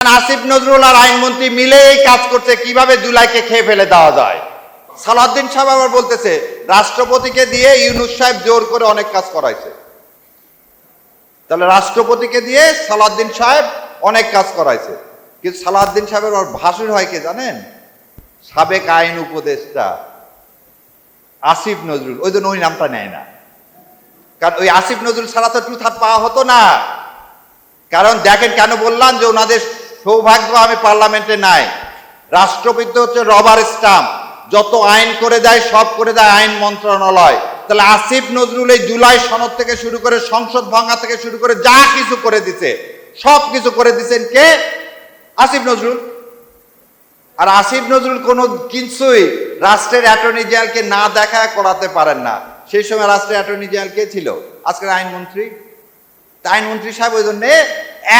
আসিফ নজরুল আর আইনমন্ত্রী মিলে এই কাজ করছে কিভাবে জুলাইকে খেয়ে ফেলে দেওয়া যায়। সালাউদ্দিন সাহেব আবার বলতেছে রাষ্ট্রপতিকে দিয়ে ইউনূস সাহেব জোর করে অনেক কাজ করাইছে। তাহলে রাষ্ট্রপতিকে দিয়ে সালাউদ্দিন সাহেব অনেক কাজ করাইছে, কিন্তু সালাউদ্দিন সাহেবের ভাসুর হয় কে জানেন? সাবেক আইন উপদেষ্টা আসিফ নজরুল। ওই জন্য ওই নামটা নেয় না, কারণ ওই আসিফ নজরুল ছাড়া তো টু থার্ড পাওয়া হতো না। কারণ দেখেন কেন বললাম যে ওনাদের সৌভাগ্য আমি পার্লামেন্টে নাই। রাষ্ট্রপতি হচ্ছে রবার স্টাম্প, যত আইন করে দেয় সব করে দেয় আইন মন্ত্রণালয়। তাহলে আসিফ নজরুল এই জুলাই সনদ থেকে শুরু করে সংসদ ভাঙা থেকে শুরু করে যা কিছু করে দিছে, সব কিছু করে দিচ্ছেন কে? আসিফ নজরুল। আর আসিফ নজরুল কোনো কিছুই রাষ্ট্রের অ্যাটর্নি জেনারেলকে না দেখা করাতে পারেন না। সেই সময় রাষ্ট্রের অ্যাটর্নি জেনারেল কে ছিল? আজকের আইনমন্ত্রী। আইনমন্ত্রী সাহেব ওই জন্য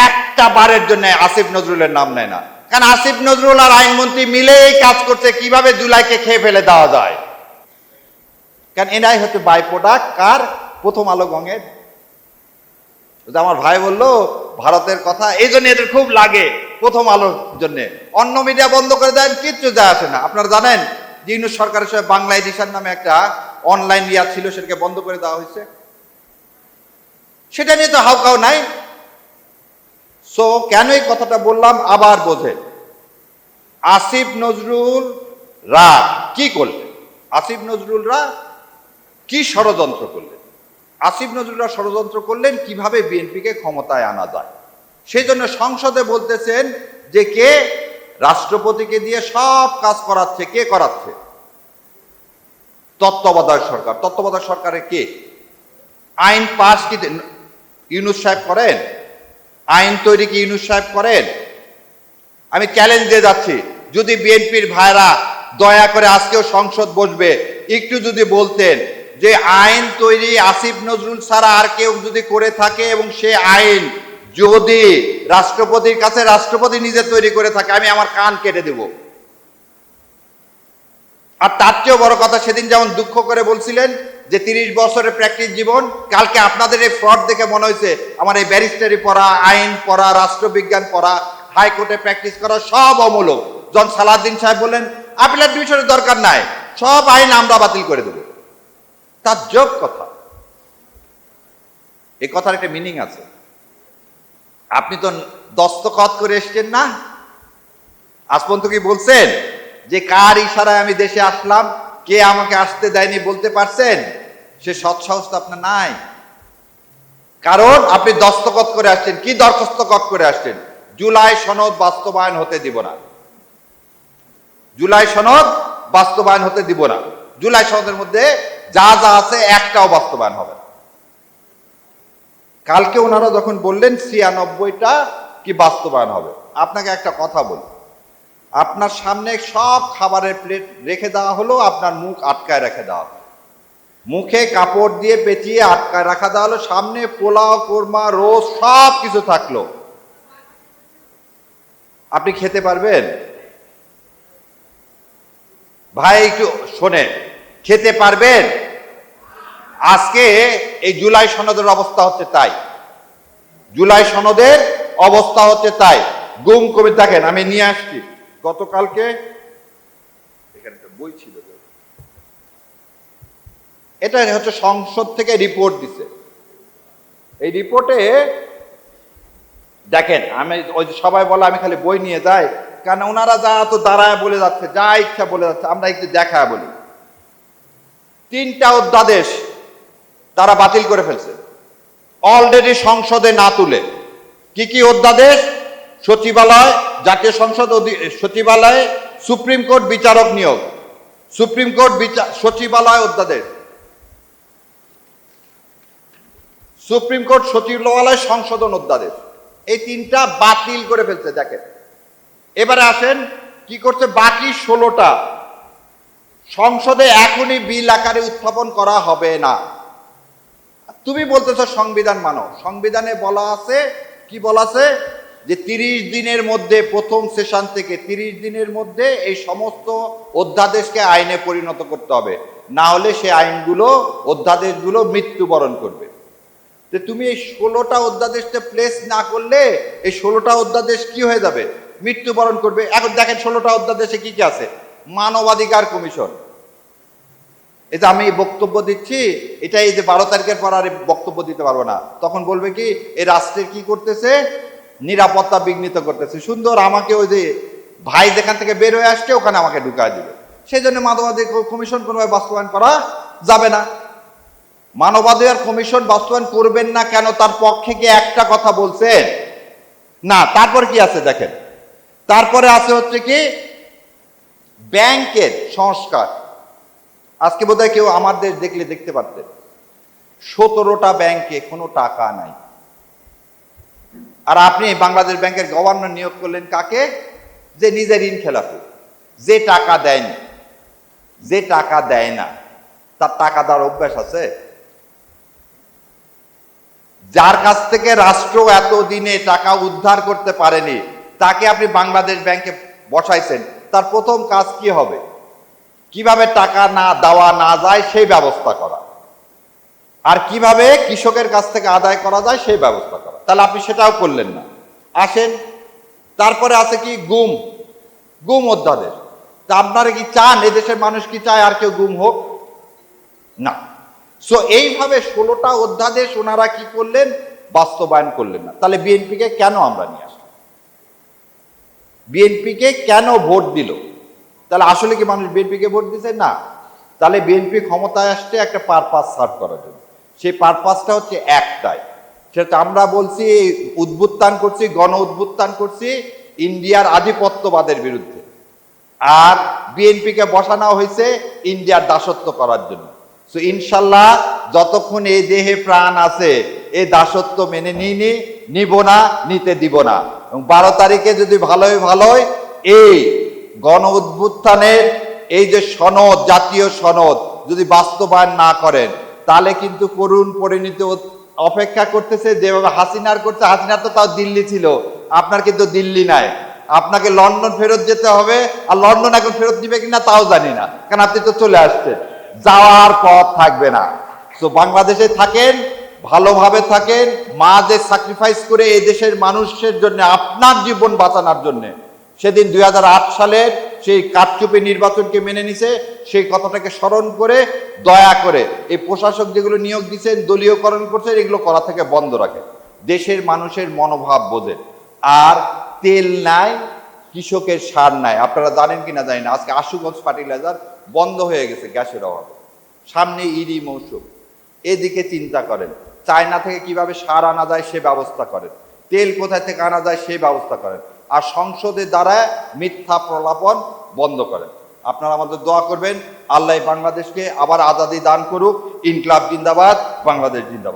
একটা বারের জন্য আসিফ নজরুলের নাম নেয় না, কারণ আসিফ নজরুল আর আইনমন্ত্রী মিলে এই কাজ করছে কিভাবে জুলাইকে খেয়ে ফেলে দেওয়া যায়। কারণ এরাই হচ্ছে বাই প্রোডাক্ট কার? প্রথম আলো গঙের। আমার ভাই বললো ভারতের কথা, এই জন্য এদের খুব লাগে প্রথম আলোর জন্য। অন্য মিডিয়া বন্ধ করে দেন, কিচ্ছু যায় আসে না। আপনারা জানেন যে ইউনূস সরকারের সময় বাংলা এডিশন নামে একটা অনলাইন ইয়া ছিল, সেটাকে বন্ধ করে দেওয়া হয়েছে। সেটা নিয়ে তো হাউকাও নাই। সো কেন এই কথাটা বললাম আবার বোঝেন। আসিফ নজরুল রা কি করলেন? আসিফ নজরুলরা কি ষড়যন্ত্র করলেন? আসিফ নজরুলরা ষড়যন্ত্র করলেন কিভাবে বিএনপিকে ক্ষমতায় আনা যায়। সেই জন্য সংসদে বলতেছেন যে কে রাষ্ট্রপতিকে দিয়ে সব কাজ করাচ্ছে। কে করাচ্ছে? তত্ত্বাবধায়ক সরকার। তত্ত্বাবধায়ক সরকারে কে? আইন পাস কি ইউনূস সাহেব করেন? আইন তৈরি কি ইউনূস সাহেব করেন? আমি চ্যালেঞ্জ দিয়ে যাচ্ছি, যদি বিএনপির ভাইরা দয়া করে আজকেও সংসদ বসবে, একটু যদি বলতেন যে আইন তৈরি আসিফ নজরুল ছাড়া আর কেউ যদি করে থাকে এবং সে আইন যদি রাষ্ট্রপতির কাছে রাষ্ট্রপতি নিজে তৈরি করে থাকে, আমি আমার কান কেটে দেব। আর তার চেয়েও বড় কথা, সেদিন যেমন দুঃখ করে বলছিলেন যে 30 বছরের প্র্যাকটিস জীবন, কালকে আপনাদের এই ফ্রড দেখে মনে হয়েছে আমার এই ব্যারিস্টারি পড়া, আইন পড়া, রাষ্ট্রবিজ্ঞান পড়া, হাইকোর্টে প্র্যাকটিস করা সব অমূলক। জন সালাউদ্দিন সাহেব বললেন আপিলেট ডিভিশনের দরকার নাই, সব আইন আমরা বাতিল করে দেব। তার যোগ কথা। এই কথার একটা মিনিং আছে। আপনি তো দস্তখত করে এসছেন না, আজ পর্যন্ত কি বলছেন যে কার ইশারায় আমি দেশে আসলাম, কে আমাকে আসতে দেয়নি বলতে পারছেন? সে সৎসাহস তো আপনার নাই। কারণ আপনি দস্তখত করে আসছেন। কি দরখাস্তখত করে আসছেন? জুলাই সনদ বাস্তবায়ন হতে দিব না। জুলাই সনদ বাস্তবায়ন হতে দিব না। জুলাই সনদের মধ্যে যা যা আছে একটাও বাস্তবায়ন হবে না। কালকে ওনারা যখন বললেন 96টা কি বাস্তবায়ন হবে, আপনাকে একটা কথা বলি, আপনার সামনে সব খাবারের প্লেট রেখে দেওয়া হলো, আপনার মুখ আটকায় রেখে দেওয়া হলো, মুখে কাপড় দিয়ে পেঁচিয়ে আটকায় রাখা দেওয়া হলো, সামনে পোলাও, কোরমা, রোজ সব কিছু থাকলো, আপনি খেতে পারবেন? ভাই একটু শোনেন, খেতে পারবেন? আজকে এই জুলাই সনদের অবস্থা হচ্ছে তাই। জুলাই সনদের অবস্থা হচ্ছে তাই। গুম কবি দেখেন, আমি নিয়ে আসছি গতকালকে, এখানে একটা বই ছিল, এটা হচ্ছে সংসদ থেকে রিপোর্ট দিছে। এই রিপোর্টে দেখেন, আমি ওই সবাই বলে আমি খালি বই নিয়ে যাই, কারণ ওনারা যা তো দাঁড়ায় বলে যাচ্ছে, যা ইচ্ছা বলে যাচ্ছে, আমরা একটু দেখায় বলি। 3টা অধ্যাদেশ তারা বাতিল করে ফেলছে অলরেডি সংসদে না তুলে। কি কি অধ্যাদেশ? সচিবালয়, জাতীয় সংসদ সচিবালয়ে সুপ্রিম কোর্ট বিচারক নিয়োগ, সুপ্রিম কোর্ট সচিবালয় অধ্যাদেশ, সুপ্রিম কোর্ট সচিবালয় সংশোধন অধ্যাদেশ, এই 3টা বাতিল করে ফেলছে। দেখেন এবারে আসেন কি করছে, বাকি 16টা সংসদে এখনই বিল আকারে উত্থাপন করা হবে না। তুমি বলতেছো সংবিধান মানো, সংবিধানে বলা আছে, কি বলা আছে যে 30 দিনের মধ্যে, প্রথম সেশন থেকে 30 দিনের মধ্যে এই সমস্ত অধ্যাদেশকে আইনে পরিণত করতে হবে, না হলে সে আইনগুলো, অধ্যাদেশগুলো মৃত্যুবরণ করবে। যে তুমি এই 16টা অধ্যাদেশটা প্লেস না করলে এই 16টা অধ্যাদেশ কি হয়ে যাবে, মৃত্যুবরণ করবে। এখন দেখেন 16টা অধ্যাদেশে কি কি আছে। মানবাধিকার কমিশন, এই যে আমি বক্তব্য দিচ্ছি, এটা এই যে 12 তারিখের পর আর বক্তব্য দিতে পারবো না, তখন বলবে কি এই রাষ্ট্রের কি করতেছে, নিরাপত্তা বিঘ্নিত করতেছে। সুন্দর আমাকে ওই যে ভাই যেখান থেকে বের হয়ে আসছে ওখানে আমাকে ঢুকায় দিবে। সেই জন্য মানবাধিকার কমিশন কোনোভাবে বাস্তবায়ন করা যাবে না। মানবাধিকার কমিশন বাস্তবায়ন করবেন না কেন, তার পক্ষে কি একটা কথা বলছেন না। তারপর কি আছে দেখেন, তারপরে আছে হচ্ছে কি ব্যাংকের সংস্কার। আজকে বোধহয় কেউ আমার দেশ দেখলে দেখতে পারতেন 17টা ব্যাংকে কোনো টাকা নাই। আর আপনি বাংলাদেশ ব্যাংকের গভর্নর নিয়োগ করলেন কাকে, যে নিজে ঋণ খেলাপি, যে টাকা দেয়নি, যে টাকা দেয় না তার টাকা দেওয়ার অভ্যাস আছে। যার কাছ থেকে রাষ্ট্র এতদিনে টাকা উদ্ধার করতে পারেনি তাকে আপনি বাংলাদেশ ব্যাংকে বসাইছেন, তার প্রথম কাজ কি হবে, কিভাবে টাকা না দেওয়া না যায় সেই ব্যবস্থা করা, আর কিভাবে কৃষকের কাছ থেকে আদায় করা যায় সেই ব্যবস্থা করা। তাহলে আপনি সেটাও করলেন না। আসেন তারপরে আছে কি গুম অধ্যাদেশ। তা আপনারা কি চান, এদেশের মানুষ কি চায় আর কেউ গুম হোক? না। সো এইভাবে 16টা অধ্যাদেশ ওনারা কি করলেন, বাস্তবায়ন করলেন না। তাহলে বিএনপিকে কেন আমরা নিয়ে আসলাম, বিএনপিকে কেন ভোট দিল? তাহলে আসলে কি মানুষ বিএনপিকে ভোট দিচ্ছে? না। তাহলে বিএনপি ক্ষমতায় আসছে একটা পারপাস সার্ভ করার জন্য। সেই পারপাসটা হচ্ছে একটাই, সেটা আমরা বলছি উদ্বুত্থান করছি, গণ উদ্বুত্থান করছি ইন্ডিয়ার আধিপত্যবাদের বিরুদ্ধে। আর বিএনপিকে বসানো হয়েছে ইন্ডিয়ার দাসত্ব করার জন্য। তো ইনশাল্লাহ যতক্ষণ এই দেহে প্রাণ আছে এই দাসত্ব মেনে নিব না, নিতে দিব না। এবং 12 তারিখে যদি ভালোই এই গণ উদ্বুত্থানের এই যে সনদ, জাতীয় সনদ যদি বাস্তবায়ন না করেন তাহলে কিন্তু করুণ পরিণতি অপেক্ষা করতেছে। যেভাবে হাসিনার করছে, হাসিনার তো তাও দিল্লি ছিল, আপনার কিন্তু দিল্লি নাই, আপনাকে লন্ডন ফেরত যেতে হবে। আর লন্ডন এখন ফেরত দিবে কিনা তাও জানি না, কারণ আপনি তো চলে আসছেন, যাওয়ার পথ থাকবে না। তো বাংলাদেশে থাকেন, ভালোভাবে থাকেন। মা যে স্যাক্রিফাইস করে এই দেশের মানুষের জন্য, আপনার জীবন বাঁচানোর জন্য সেদিন 2008 সালের সেই কারচুপি নির্বাচনকে মেনে নিছে, সেই কথাটাকে স্মরণ করে দয়া করে এই প্রশাসক যেগুলো নিয়োগ দিচ্ছেন, দলীয়করণ করছেন, এগুলো করা থেকে বন্ধ রাখেন। দেশের মানুষের মনোভাব বোঝেন। আর তেল নাই, কৃষকের সার নাই। আপনারা জানেন কিনা জানি না, আজকে আশুগঞ্জ ফার্টিলাইজার বন্ধ হয়ে গেছে গ্যাসের অভাবে। সামনে ইরি মৌসুম, এদিকে চিন্তা করেন। চায়না থেকে কিভাবে সার আনা যায় সে ব্যবস্থা করেন, তেল কোথায় থেকে আনা যায় সে ব্যবস্থা করেন। আর সংসদের দ্বারা মিথ্যা প্রলাপন বন্ধ করেন। আপনারা আমাদের দোয়া করবেন, আল্লাহ বাংলাদেশকে আবার আজাদি দান করুক। ইনকলাব জিন্দাবাদ, বাংলাদেশ জিন্দাবাদ।